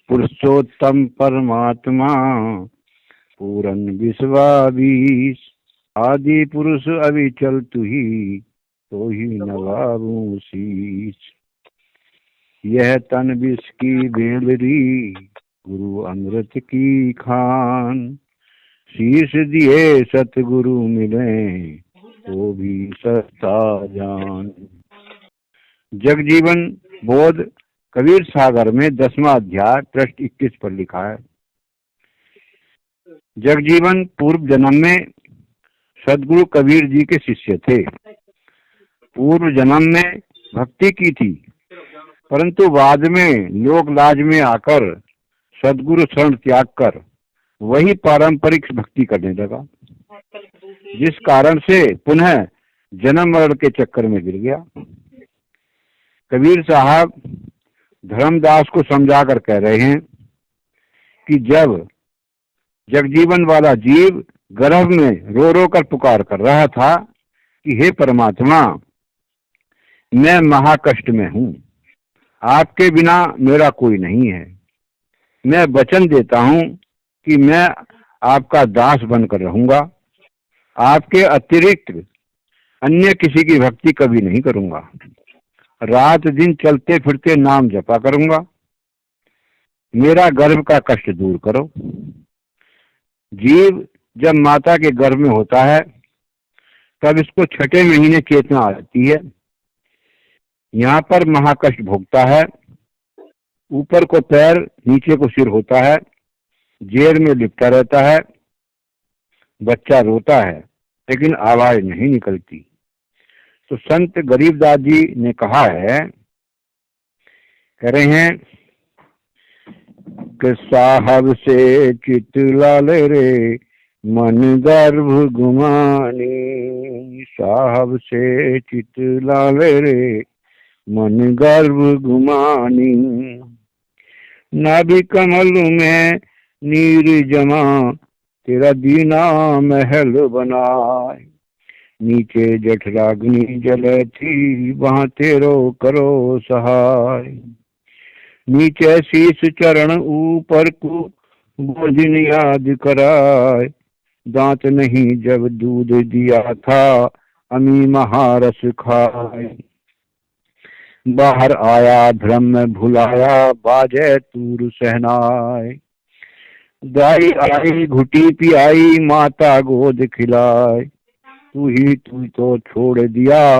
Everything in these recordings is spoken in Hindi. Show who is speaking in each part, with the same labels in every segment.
Speaker 1: पुरुषोत्तम परमात्मा पूरन विश्वावीस। आदि पुरुष अविचल तू ही, तो ही नवाबू शीश। यह तन विष की बेलरी, गुरु अमृत की खान। शीश दिए सतगुरु मिले, तो भी सस्ता जान। जगजीवन बोध कबीर सागर में 10वां अध्याय पृष्ठ 21 पर लिखा है। जगजीवन पूर्व जन्म में सदगुरु कबीर जी के शिष्य थे। पूर्व जन्म में भक्ति की थी, परंतु बाद में लोक लाज में आकर सदगुरु शरण त्याग कर वही पारंपरिक भक्ति करने लगा, जिस कारण से पुनः जन्म मरण के चक्कर में गिर गया। कबीर साहब धर्मदास को समझाकर कह रहे हैं कि जब जगजीवन वाला जीव गर्भ में रो रो कर पुकार कर रहा था कि हे परमात्मा, मैं महाकष्ट में हूँ, आपके बिना मेरा कोई नहीं है। मैं वचन देता हूँ कि मैं आपका दास बनकर रहूंगा, आपके अतिरिक्त अन्य किसी की भक्ति कभी नहीं करूंगा। रात दिन चलते फिरते नाम जपा करूंगा। मेरा गर्भ का कष्ट दूर करो। जीव जब माता के गर्भ में होता है तब इसको 6ठे महीने चेतना आती है। यहाँ पर महाकष्ट भोगता है। ऊपर को पैर, नीचे को सिर होता है, जेल में लिपटा रहता है। बच्चा रोता है लेकिन आवाज नहीं निकलती। तो संत गरीबदास जी ने कहा है, कह रहे हैं कि साहब से चित लाल रे, मन गर्भ गुमानी। साहब से चित लाल रे, मन गर्भ गुमानी। नाभि कमल में नीर जमा, तेरा दीना महल बनाए। नीचे जठराग्नि जले थी, वहां तेरो करो सहाय। नीचे शीश चरण ऊपर को, बोझिन याद कराए। दांत नहीं जब दूध दिया था, अमी महारस खाए। बाहर आया भ्रम में भुलाया, बाजे तूर सहनाए। दाई आई घुटी पियाई, माता गोद खिलाए। तू तो छोड़ दिया,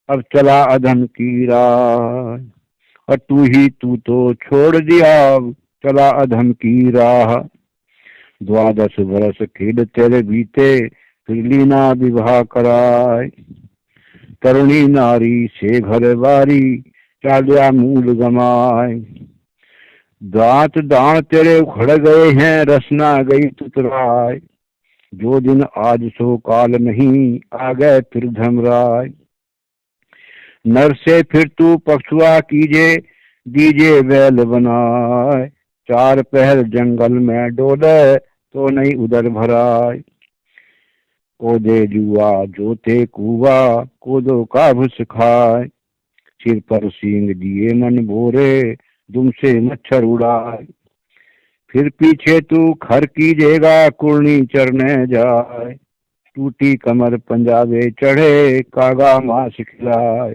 Speaker 1: अब चला अधम की राह। और तू तो छोड़ दिया, अब चला अधम की राह। 12 बरस खेल तेरे बीते, फिर लीना विवाह कराए। तरुणी नारी से घर बारी, चालिया मूल गमाए। दांत दांत तेरे उखड़ गए हैं, रसना गई तुतराय। जो दिन आज सो काल नहीं, आ गए फिर धर्मराय। नर से फिर तू पक्षुआ कीजे, दीजे बैल बनाए। 4 पहर जंगल में डोले, तो नहीं उधर भराए। कोदे जुआ जोते कुआ, कोदो का भुस खाए। सिर पर सींग दिए मन भोरे, दुम से मच्छर उड़ाए। फिर पीछे तू खर कीजेगा, कुर्नी चरने जाए। टूटी कमर पंजाबे चढ़े, कागा मांस खिलाए।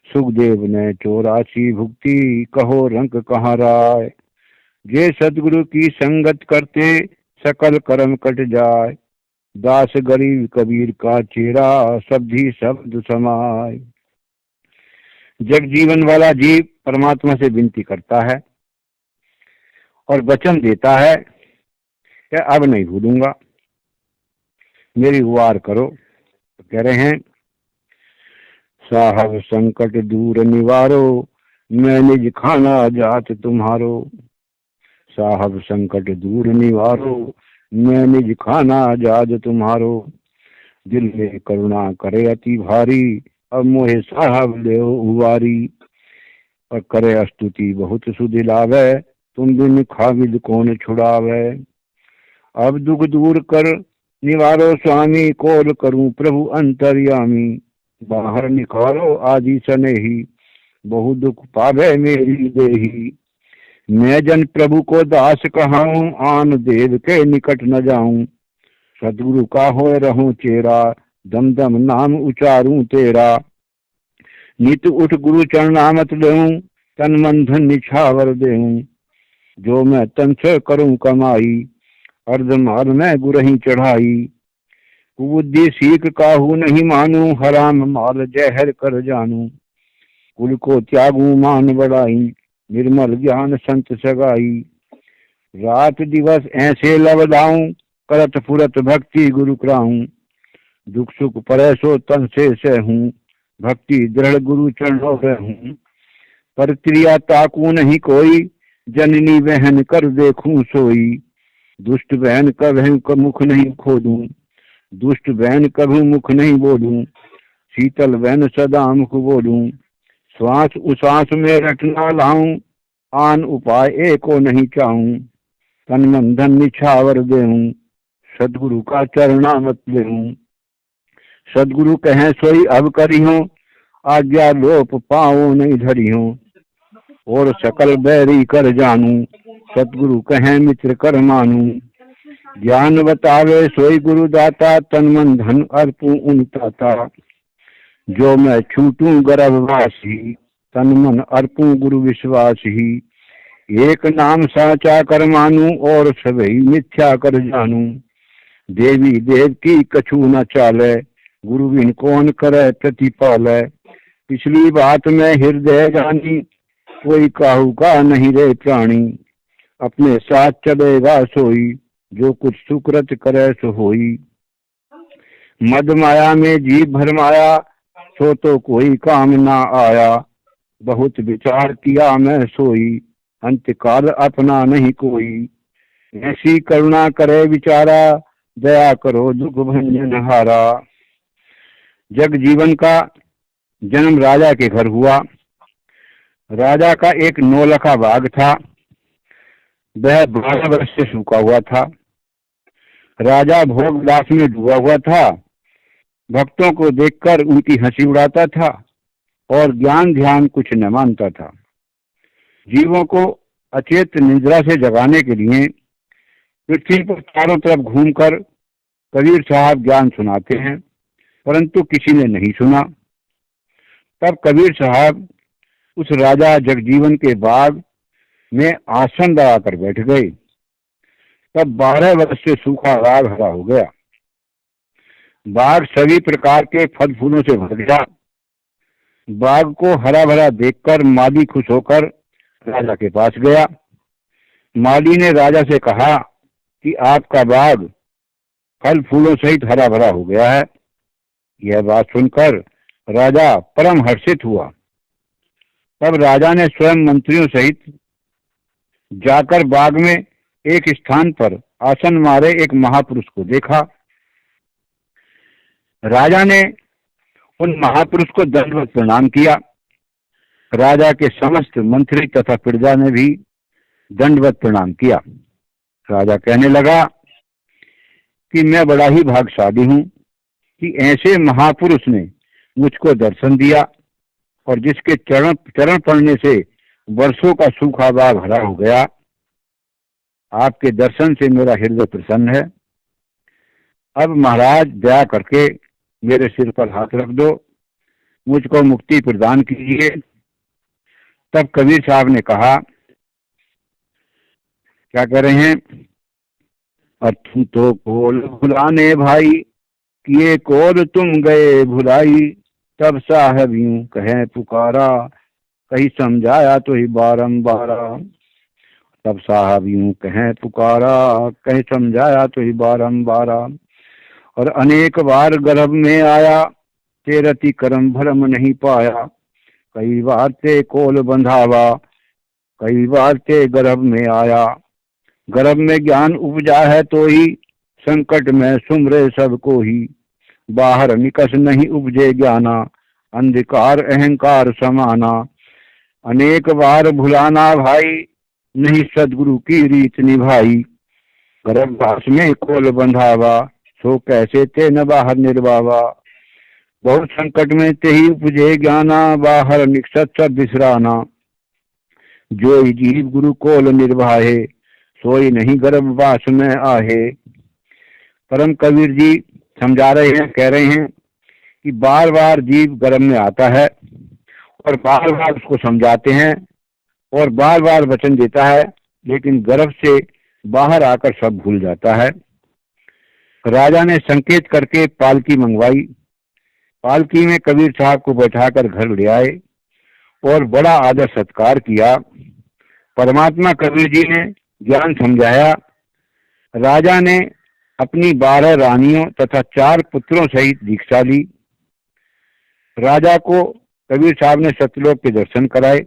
Speaker 1: सुखदेव ने 84 भुक्ति, कहो रंक कहाँ राय। जे सदगुरु की संगत करते, सकल कर्म कट जाए। दास गरीब कबीर का चेहरा, शब्दी शब्द समाय। जगजीवन वाला जीव परमात्मा से विनती करता है और वचन देता है कि अब नहीं भूलूंगा, मेरी गुहार करो। तो कह रहे हैं, साहब संकट दूर निवारो, मैं निज खाना जात तुम्हारो। साहब संकट दूर निवारो, मैं निज खाना जात तुम्हारो। दिल में करुणा करे अति भारी, अब मोहे साहब ले उवारी। और करे स्तुति बहुत सुदिलावे, तुम बिन खाविद कौन छुड़ावे। अब दुख दूर कर निवारो स्वामी, कोल करूं प्रभु अंतर्यामी। बाहर निकालो आदि सनेही, बहु दुख पावे मेरी देही। मैं जन प्रभु को दास कहाऊं, आन देव के निकट न जाऊं। सदगुरु का होए रहूं चेरा, दम दम नाम उचारूं तेरा। नित उठ गुरु चरणामत देऊं, तन मन धन निछावर देऊं। जो मैं तन से करूं कमाई, अर्धमाल में गुरही चढ़ाई। कुबुद्धि सीख काहू नहीं मानू, हराम माल जहर कर जानू। कुल को त्यागू मान बढ़ाई, निर्मल ज्ञान संत सगाई। रात दिवस ऐसे लवदाऊं, करत फुरत भक्ति गुरु कराऊं। दुख सुख परे सो तन से सहूं, भक्ति दृढ़ गुरु चरणों रहूं। पर क्रिया ताकू नहीं कोई, जननी बहन कर देखूं सोई। दुष्ट बहन कभी मुख नहीं खोदूं, दुष्ट बहन कभी मुख नहीं बोलूं। शीतल बहन सदा मुख बोलूं। श्वास उश्वास में रटना लाऊं, आन उपाय एको नहीं चाहूं। तन मन धन निछावर देऊं, सदगुरु का चरणामत देऊं। सदगुरु कहें सोई अब करी हो, आज्ञा लोप पाओ नहीं धरी हो। और सकल बैरी कर जानू, सतगुरु कहें मित्र कर मानू। ज्ञान बतावे सोई गुरु दाता, तन मन धन अर्पूं उन ताता। जो मैं छूटूं गर्भवासी, तन मन अर्पूं गुरु विश्वासी। एक नाम साचा कर मानू, और सभी मिथ्या कर जानू। देवी देव की कछु न चाले, गुरु बिन कौन करे प्रतिपाले। पिछली बात में हृदय जानी, कोई काहू का नहीं रे प्राणी। अपने साथ चलेगा सोई, जो कुछ सुकृत करे सो होई। मद माया में जीव भरमाया, सो तो कोई काम ना आया। बहुत विचार किया मैं सोई, अंतकाल अपना नहीं कोई। ऐसी करुणा करे विचारा, दया करो दुख भंजन हारा। जग जीवन का जन्म राजा के घर हुआ। राजा का एक नौलखा बाग था, वह 12 वर्ष से सूखा हुआ था। राजा भोग विलास में डूबा हुआ था। भक्तों को देखकर उनकी हंसी उड़ाता था और ज्ञान ध्यान कुछ न मानता था। जीवों को अचेत निद्रा से जगाने के लिए पृथ्वी पर चारों तरफ घूमकर कबीर साहब ज्ञान सुनाते हैं, परंतु किसी ने नहीं सुना। तब कबीर साहब उस राजा जगजीवन के बाग में आसन लगाकर बैठ गए। तब 12 वर्ष से सूखा बाग हरा हो गया। बाग सभी प्रकार के फल फूलों से भर गया। बाग को हरा भरा देखकर माली खुश होकर राजा के पास गया। माली ने राजा से कहा कि आपका बाग फल फूलों सहित हरा भरा हो गया है। यह बात सुनकर राजा परम हर्षित हुआ। तब राजा ने स्वयं मंत्रियों सहित जाकर बाग में एक स्थान पर आसन मारे एक महापुरुष को देखा। राजा ने उन महापुरुष को दंडवत प्रणाम किया। राजा के समस्त मंत्री तथा प्रजा ने भी दंडवत प्रणाम किया। राजा कहने लगा कि मैं बड़ा ही भाग्यशाली हूं कि ऐसे महापुरुष ने मुझको दर्शन दिया, और जिसके चरण पड़ने से वर्षों का सूखा बाग हरा हो गया। आपके दर्शन से मेरा हृदय प्रसन्न है। अब महाराज दया करके मेरे सिर पर हाथ रख दो, मुझको मुक्ति प्रदान कीजिए। तब कबीर साहब ने कहा, क्या कह रहे हैं, और तुम तो कोल भुलाने भाई, किए कोल तुम गए भुलाई। तब साहब यूं कहे पुकारा, कहीं समझाया तो ही बारंबार। तब साहब यूं कहे पुकारा, कहीं समझाया तो ही बारंबार। और अनेक बार गर्भ में आया, तेरति कर्म भरम नहीं पाया। कई बार ते कोल बंधावा, कई बार ते गर्भ में आया। गर्भ में ज्ञान उपजा है तो ही, संकट में सुमरे सबको ही। बाहर निकस नहीं उपजे ज्ञाना, अंधकार अहंकार समाना। अनेक बार भुलाना भाई, नहीं सदगुरु की रीत निभाई। गर्भवास में कोल बंधावा, सो कैसे ते न बाहर निर्वावा। बहुत संकट में ते ही उपजे ज्ञाना, बाहर निकसत सब बिसराना। जो जीव गुरु कोल निर्वाहे, सोई नहीं गर्भवास में आहे। परम कबीर जी समझा रहे हैं, कह रहे हैं कि बार बार जीव गर्भ में आता है और बार बार उसको समझाते हैं और बार बार वचन देता है, लेकिन गर्भ से बाहर आकर सब भूल जाता है। राजा ने संकेत करके पालकी मंगवाई। पालकी में कबीर साहब को बैठाकर घर ले आए और बड़ा आदर सत्कार किया। परमात्मा कबीर जी ने ज्ञान समझाया। राजा ने अपनी 12 रानियों तथा 4 पुत्रों सहित दीक्षा ली। राजा को कबीर साहब ने सतलोक के दर्शन कराए।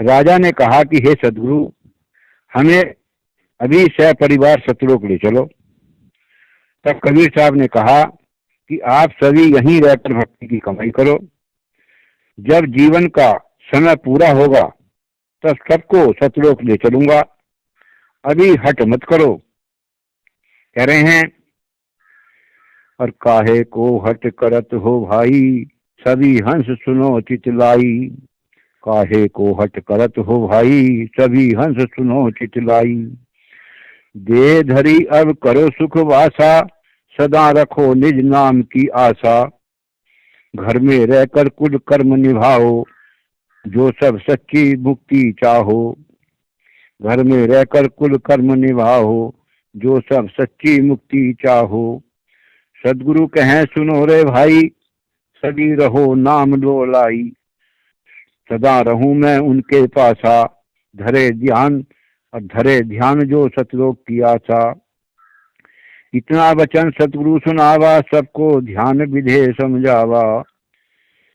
Speaker 1: राजा ने कहा कि हे सदगुरु, हमें अभी सपरिवार सतलोक ले चलो। तब कबीर साहब ने कहा कि आप सभी यहीं रहकर भक्ति की कमाई करो, जब जीवन का समय पूरा होगा तब सबको सतलोक ले चलूंगा, अभी हट मत करो। कह रहे हैं, और काहे को हट करत हो भाई, सभी हंस सुनो चितलाई। काहे को हट करत हो भाई, सभी हंस सुनो चितलाई। दे धरी अब करो सुख वासा, सदा रखो निज नाम की आशा। घर में रहकर कुल कर्म निभाओ, जो सब सच्ची मुक्ति चाहो। घर में रहकर कुल कर्म निभाओ, जो सब सच्ची मुक्ति चाहो। सदगुरु कहें सुनो रे भाई, सभी रहो नाम लो लाई। सदा रहूं मैं उनके पासा, धरे ध्यान जो सतलोक की आशा। इतना वचन सतगुरु सुनावा, सबको ध्यान विधे समझावा।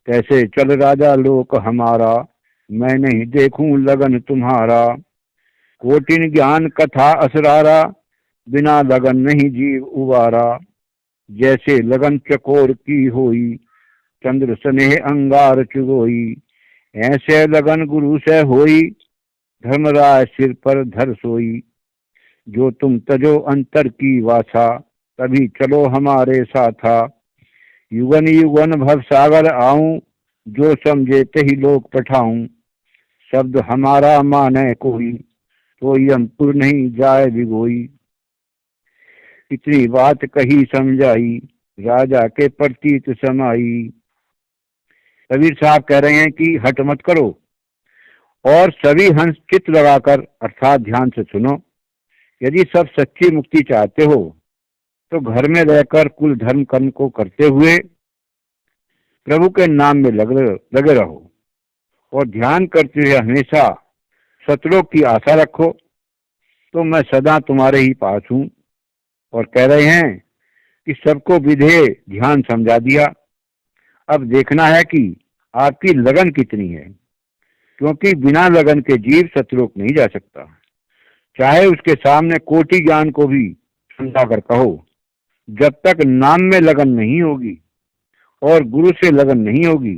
Speaker 1: कैसे चल राजा लोक हमारा, मैं नहीं देखूं लगन तुम्हारा। कोटिन ज्ञान कथा असरारा, बिना लगन नहीं जीव उबारा। जैसे लगन चकोर की होई, चंद्र स्नेह अंगार चुगोई। ऐसे लगन गुरु से होई, धर्मराज सिर पर धर सोई। जो तुम तजो अंतर की वासा, तभी चलो हमारे साथा। युगन युगन भव सागर आऊं, जो समझे तही लोक पठाऊं। शब्द हमारा माने कोई, तो यमपुर नहीं जाए बिगोई। इतनी बात कही समझाई, राजा के प्रतीत समाई। कबीर साहब कह रहे हैं कि हट मत करो और सभी हंस चित्त लगाकर अर्थात ध्यान से सुनो। यदि सब सच्ची मुक्ति चाहते हो तो घर में रहकर कुल धर्म कर्म को करते हुए प्रभु के नाम में लगे रहो और ध्यान करते हुए हमेशा सतलोक की आशा रखो, तो मैं सदा तुम्हारे ही पास हूँ। और कह रहे हैं कि सबको विधेय ध्यान समझा दिया। अब देखना है कि आपकी लगन कितनी है, क्योंकि बिना लगन के जीव सतलोक नहीं जा सकता। चाहे उसके सामने कोटि ज्ञान को भी समझा कर कहो, जब तक नाम में लगन नहीं होगी और गुरु से लगन नहीं होगी,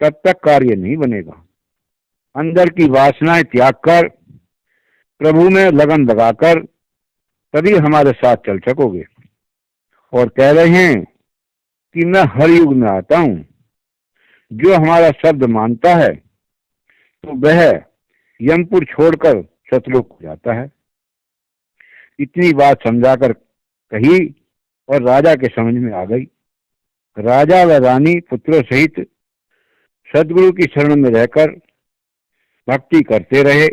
Speaker 1: तब तक कार्य नहीं बनेगा। अंदर की वासनाएं त्याग कर प्रभु में लगन लगाकर तभी हमारे साथ चल सकोगे। और कह रहे हैं कि मैं हर युग में आता हूं। जो हमारा शब्द मानता है तो वह यमपुर छोड़कर सतलोक को जाता है। इतनी बात समझाकर कही और राजा के समझ में आ गई। राजा व रानी पुत्रों सहित सदगुरु की शरण में रहकर भक्ति करते रहे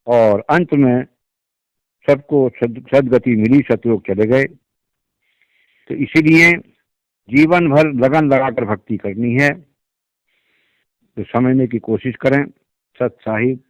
Speaker 1: और अंत में सबको सदगति मिली, सतलोक चले गए। तो इसीलिए जीवन भर लगन लगाकर भक्ति करनी है। तो समझने की कोशिश करें। सत साहिब।